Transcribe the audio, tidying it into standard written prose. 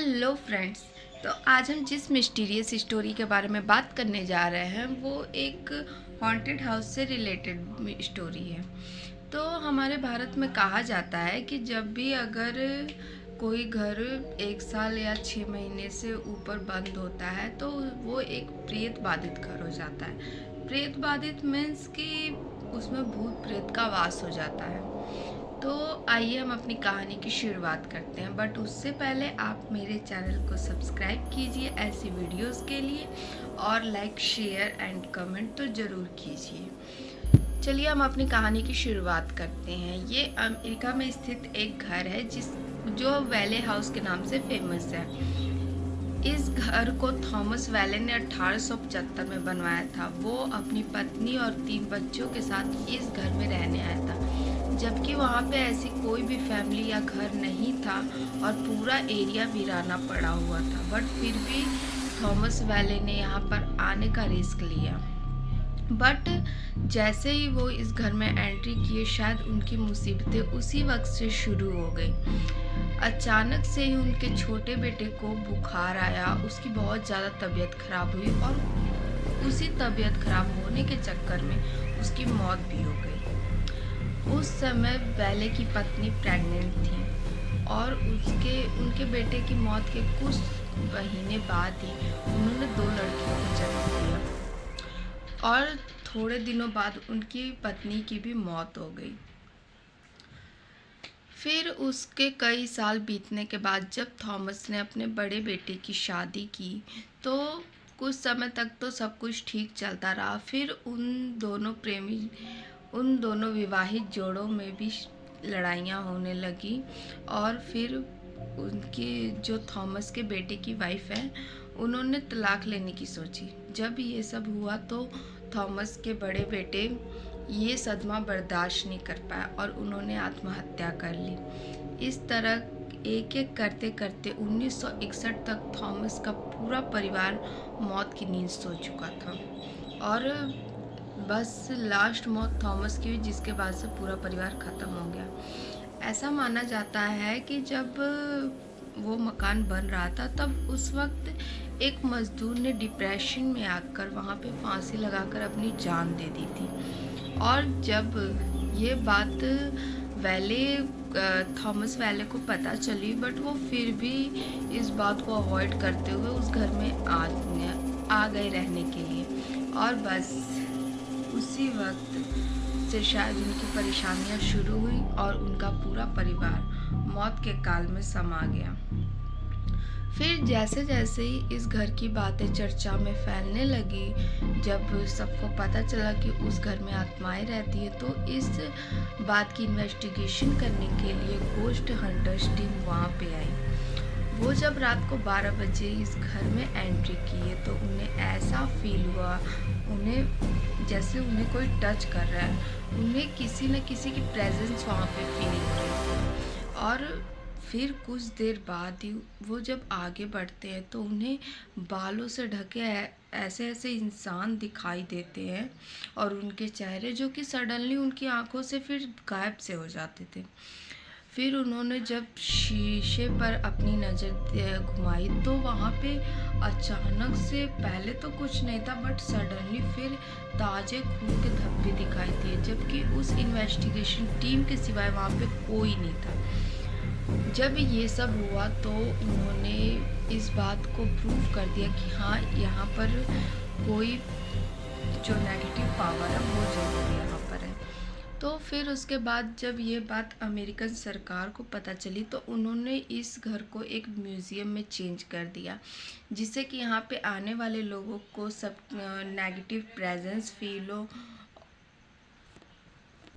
Hello friends. तो आज हम जिस मिस्टीरियस स्टोरी के बारे में बात करने जा रहे हैं वो एक हॉन्टेड हाउस से रिलेटेड स्टोरी है। तो हमारे भारत में कहा जाता है कि जब भी अगर कोई घर 1 साल या 6 महीने से ऊपर बंद होता है तो वो एक प्रेत बाधित घर हो जाता है। प्रेत बाधित मीन्स कि उसमें भूत प्रेत का वास हो जाता है। तो आइए हम अपनी कहानी की शुरुआत करते हैं, बट उससे पहले आप मेरे चैनल को सब्सक्राइब कीजिए ऐसी वीडियोस के लिए, और लाइक शेयर एंड कमेंट तो ज़रूर कीजिए। चलिए हम अपनी कहानी की शुरुआत करते हैं। ये अमेरिका में स्थित एक घर है जो वैले हाउस के नाम से फेमस है। इस घर को थॉमस वैले ने 1875 में बनवाया था। वो अपनी पत्नी और 3 बच्चों के साथ इस घर में रहने आया था, जबकि वहाँ पे ऐसी कोई भी फैमिली या घर नहीं था और पूरा एरिया वीराना पड़ा हुआ था। बट फिर भी थॉमस वैले ने यहाँ पर आने का रिस्क लिया। बट जैसे ही वो इस घर में एंट्री किए, शायद उनकी मुसीबतें उसी वक्त से शुरू हो गई। अचानक से ही उनके छोटे बेटे को बुखार आया, उसकी बहुत ज़्यादा तबीयत खराब हुई और उसी तबीयत खराब होने के चक्कर में उसकी मौत भी हो गई। उस समय वैले की पत्नी प्रेग्नेंट थी और उनके बेटे की मौत के कुछ महीने बाद ही उन्होंने 2 लड़कियों को जन्म दिया और थोड़े दिनों बाद उनकी पत्नी की भी मौत हो गई। फिर उसके कई साल बीतने के बाद जब थॉमस ने अपने बड़े बेटे की शादी की तो कुछ समय तक तो सब कुछ ठीक चलता रहा। फिर उन दोनों विवाहित जोड़ों में भी लड़ाइयाँ होने लगी और फिर उनके जो थॉमस के बेटे की वाइफ है उन्होंने तलाक लेने की सोची। जब ये सब हुआ तो थॉमस के बड़े बेटे ये सदमा बर्दाश्त नहीं कर पाया और उन्होंने आत्महत्या कर ली। इस तरह एक एक करते करते 1961 तक थॉमस का पूरा परिवार मौत की नींद सो चुका था और बस लास्ट मौत थॉमस की हुई, जिसके बाद से पूरा परिवार ख़त्म हो गया। ऐसा माना जाता है कि जब वो मकान बन रहा था तब उस वक्त एक मज़दूर ने डिप्रेशन में आकर वहाँ पे फांसी लगाकर अपनी जान दे दी थी। और जब ये बात वैले थॉमस वैले को पता चली, बट वो फिर भी इस बात को अवॉइड करते हुए उस घर में आ गए रहने के लिए। और बस उसी वक्त से शायद उनकी परेशानियां शुरू हुई और उनका पूरा परिवार मौत के काल में समा गया। फिर जैसे जैसे ही इस घर की बातें चर्चा में फैलने लगी, जब सबको पता चला कि उस घर में आत्माएं रहती है, तो इस बात की इन्वेस्टिगेशन करने के लिए गोस्ट हंटर्स टीम वहाँ पे आई। वो जब रात को 12 बजे इस घर में एंट्री किए तो उन्हें ऐसा फील हुआ, जैसे उन्हें कोई टच कर रहा है। उन्हें किसी न किसी की प्रेजेंस वहाँ पे फील हो रही थी। और फिर कुछ देर बाद ही वो जब आगे बढ़ते हैं तो उन्हें बालों से ढके ऐसे ऐसे इंसान दिखाई देते हैं और उनके चेहरे जो कि सडनली उनकी आंखों से फिर गायब से हो जाते थे। फिर उन्होंने जब शीशे पर अपनी नज़र घुमाई तो वहाँ पे अचानक से, पहले तो कुछ नहीं था बट सडनली फिर ताज़े खून के धब्बे दिखाई दिए, जबकि उस इन्वेस्टिगेशन टीम के सिवाय वहाँ पे कोई नहीं था। जब ये सब हुआ तो उन्होंने इस बात को प्रूव कर दिया कि हाँ, यहाँ पर कोई जो नेगेटिव पावर है वो जरूर यहाँ पर है। तो फिर उसके बाद जब ये बात अमेरिकन सरकार को पता चली तो उन्होंने इस घर को एक म्यूज़ियम में चेंज कर दिया, जिससे कि यहाँ पे आने वाले लोगों को सब नेगेटिव प्रेजेंस फील हो